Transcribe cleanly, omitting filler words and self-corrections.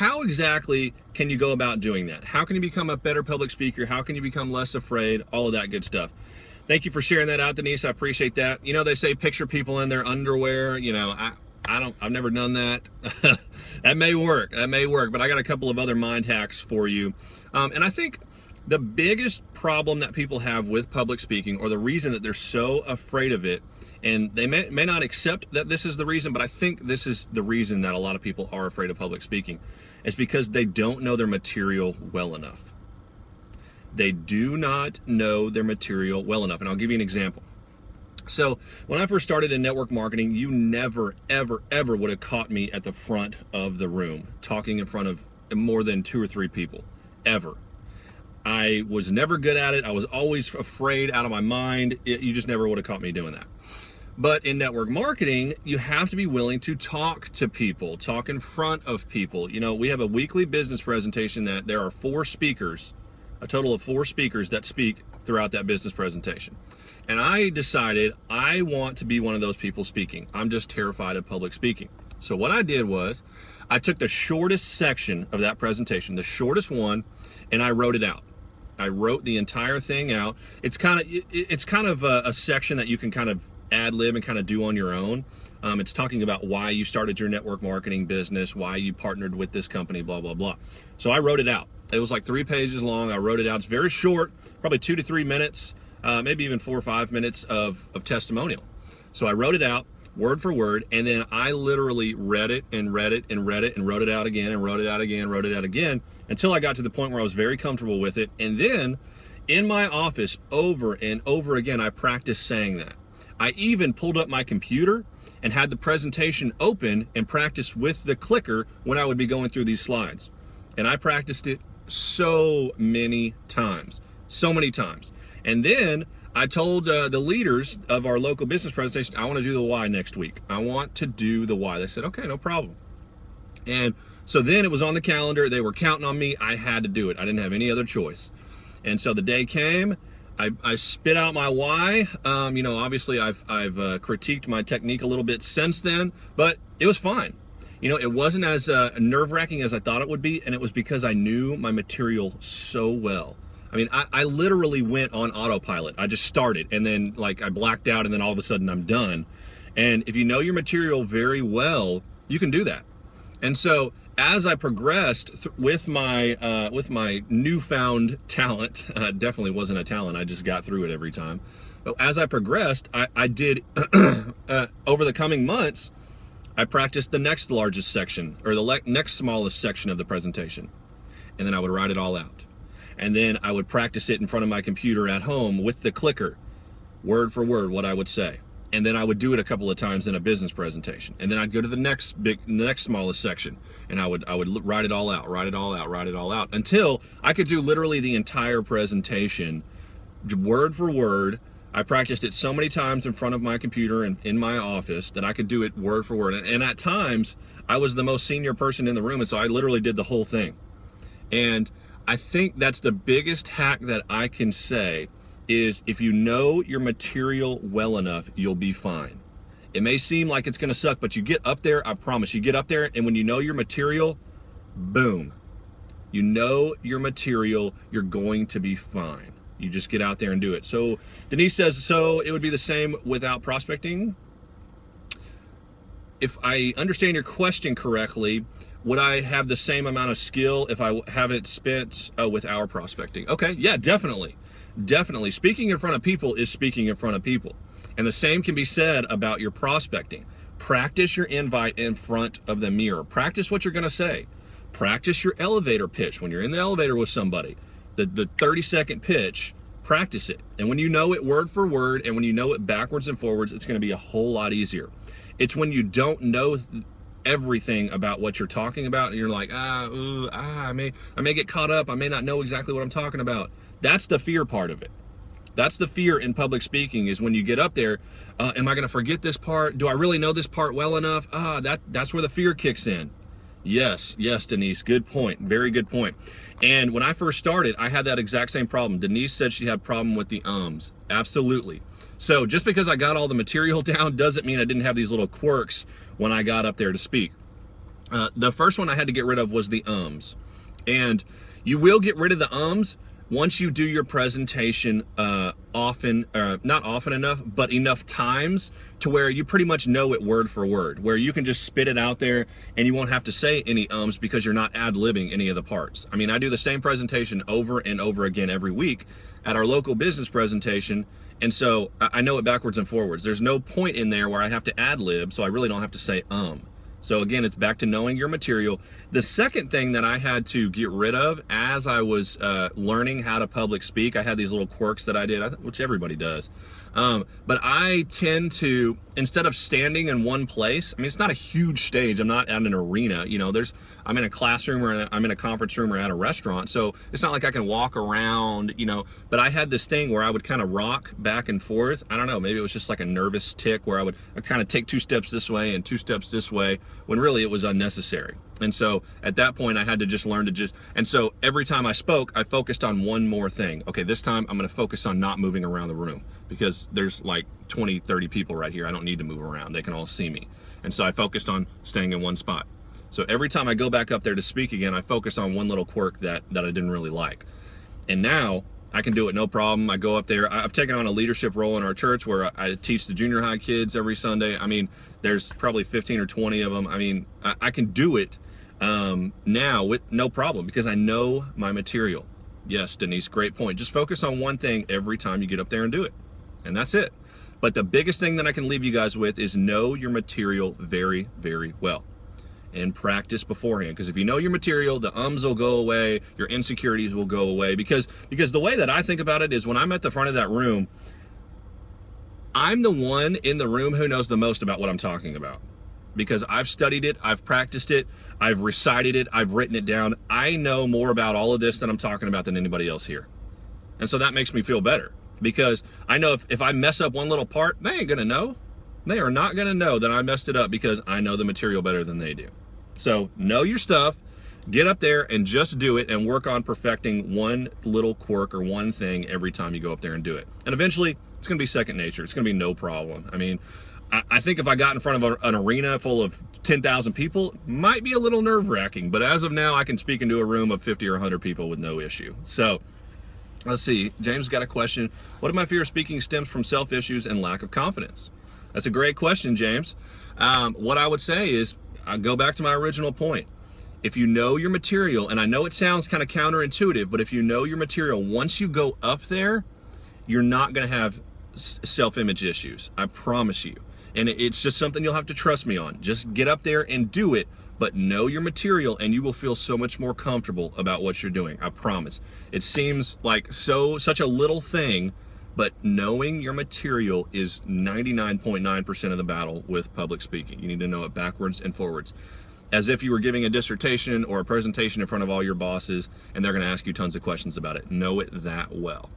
how exactly can you go about doing that? How can you become a better public speaker? How can you become less afraid? All of that good stuff. Thank you for sharing that out, Denise. I appreciate that. You know, they say picture people in their underwear. You know, I've never done that. That may work, but I got a couple of other mind hacks for you. And I think the biggest problem that people have with public speaking, or the reason that they're so afraid of it, and they may not accept that this is the reason, but I think this is the reason that a lot of people are afraid of public speaking, is because they don't know their material well enough. They do not know their material well enough. And I'll give you an example. So when I first started in network marketing, you never, ever, ever would have caught me at the front of the room talking in front of more than 2 or 3 people, ever. I was never good at it. I was always afraid out of my mind. You just never would have caught me doing that. But in network marketing, you have to be willing to talk to people, talk in front of people. You know, we have a weekly business presentation that there are 4 speakers, a total of 4 speakers that speak throughout that business presentation. And I decided I want to be one of those people speaking. I'm just terrified of public speaking. So what I did was I took the shortest section of that presentation, the shortest one, and I wrote it out. I wrote the entire thing out. It's kind of a section that you can kind of ad lib and kind of do on your own. It's talking about why you started your network marketing business, why you partnered with this company, blah, blah, blah. So I wrote it out. It was like 3 pages long. I wrote it out. It's very short, probably 2 to 3 minutes, maybe even 4 or 5 minutes of testimonial. So I wrote it out word for word, and then I literally read it and read it and read it and wrote it out again and wrote it out again, wrote it out again, until I got to the point where I was very comfortable with it. And then in my office, over and over again, I practiced saying that. I even pulled up my computer and had the presentation open and practiced with the clicker when I would be going through these slides. And I practiced it so many times. And then I told the leaders of our local business presentation, I want to do the why next week. I want to do the why. They said, okay, no problem. And so then it was on the calendar. They were counting on me. I had to do it. I didn't have any other choice. And so the day came. I spit out my why. You know, obviously I've critiqued my technique a little bit since then, but it was fine. You know, it wasn't as nerve-wracking as I thought it would be, and it was because I knew my material so well. I mean, I literally went on autopilot. I just started, and then like I blacked out, and then all of a sudden I'm done. And if you know your material very well, you can do that. And so as I progressed with my newfound talent, definitely wasn't a talent, I just got through it every time. But as I progressed, I did, over the coming months, I practiced the next largest section, or the next smallest section of the presentation. And then I would write it all out. And then I would practice it in front of my computer at home with the clicker, word for word, what I would say. And then I would do it a couple of times in a business presentation. And then I'd go to the next smallest section, and I would write it all out, until I could do literally the entire presentation, word for word. I practiced it so many times in front of my computer and in my office that I could do it word for word. And at times, I was the most senior person in the room, and so I literally did the whole thing. And I think that's the biggest hack that I can say is if you know your material well enough, you'll be fine. It may seem like it's gonna suck, but you get up there, I promise, you get up there, and when you know your material, boom. You know your material, you're going to be fine. You just get out there and do it. So Denise says, so it would be the same without prospecting? If I understand your question correctly, would I have the same amount of skill if I haven't spent with our prospecting? Okay, yeah, definitely. Definitely. Speaking in front of people is speaking in front of people. And the same can be said about your prospecting. Practice your invite in front of the mirror. Practice what you're going to say. Practice your elevator pitch. When you're in the elevator with somebody, the 30-second pitch, practice it. And when you know it word for word, and when you know it backwards and forwards, it's going to be a whole lot easier. It's when you don't know everything about what you're talking about, and you're like, I may get caught up. I may not know exactly what I'm talking about. That's the fear part of it. That's the fear in public speaking, is when you get up there, am I going to forget this part? Do I really know this part well enough? That's where the fear kicks in. Yes, Denise, good point. Very good point. And when I first started, I had that exact same problem. Denise said she had a problem with the ums. Absolutely. So just because I got all the material down doesn't mean I didn't have these little quirks when I got up there to speak. The first one I had to get rid of was the ums. And you will get rid of the ums once you do your presentation often, not often enough, but enough times to where you pretty much know it word for word, where you can just spit it out there and you won't have to say any ums because you're not ad-libbing any of the parts. I mean, I do the same presentation over and over again every week at our local business presentation, and so I know it backwards and forwards. There's no point in there where I have to ad-lib, so I really don't have to say So again, it's back to knowing your material. The second thing that I had to get rid of as I was learning how to public speak, I had these little quirks that I did, which everybody does. But I tend to, instead of standing in one place, I mean, it's not a huge stage. I'm not at an arena, you know, I'm in a classroom or I'm in a conference room or at a restaurant. So it's not like I can walk around, you know, but I had this thing where I would kind of rock back and forth. I don't know, maybe it was just like a nervous tick where I'd kind of take 2 steps this way and 2 steps this way when really it was unnecessary. And so at that point I had to just learn to and so every time I spoke, I focused on one more thing. Okay, this time I'm going to focus on not moving around the room because there's like 20, 30 people right here. I don't need to move around. They can all see me. And so I focused on staying in one spot. So every time I go back up there to speak again, I focus on one little quirk that I didn't really like. And now I can do it no problem. I go up there. I've taken on a leadership role in our church where I teach the junior high kids every Sunday. I mean, there's probably 15 or 20 of them. I mean, I can do it now with no problem because I know my material. Yes, Denise, great point. Just focus on one thing every time you get up there and do it. And that's it. But the biggest thing that I can leave you guys with is know your material very, very well. And practice beforehand, because if you know your material, the ums will go away, your insecurities will go away, because the way that I think about it is when I'm at the front of that room, I'm the one in the room who knows the most about what I'm talking about, because I've studied it, I've practiced it, I've recited it, I've written it down. I know more about all of this that I'm talking about than anybody else here. And so that makes me feel better, because I know if I mess up one little part, they ain't gonna know. They are not gonna know that I messed it up because I know the material better than they do. So know your stuff, get up there and just do it and work on perfecting one little quirk or one thing every time you go up there and do it. And eventually it's gonna be second nature. It's gonna be no problem. I mean, I think if I got in front of an arena full of 10,000 people, it might be a little nerve-wracking, but as of now, I can speak into a room of 50 or 100 people with no issue. So let's see, James got a question. What if my fear of speaking stems from self-issues and lack of confidence? That's a great question, James. What I would say is, I go back to my original point. If you know your material, and I know it sounds kind of counterintuitive, but if you know your material, once you go up there, you're not going to have self-image issues. I promise you. And it's just something you'll have to trust me on. Just get up there and do it, but know your material and you will feel so much more comfortable about what you're doing. I promise. It seems like such a little thing, but knowing your material is 99.9% of the battle with public speaking. You need to know it backwards and forwards. As if you were giving a dissertation or a presentation in front of all your bosses and they're going to ask you tons of questions about it. Know it that well.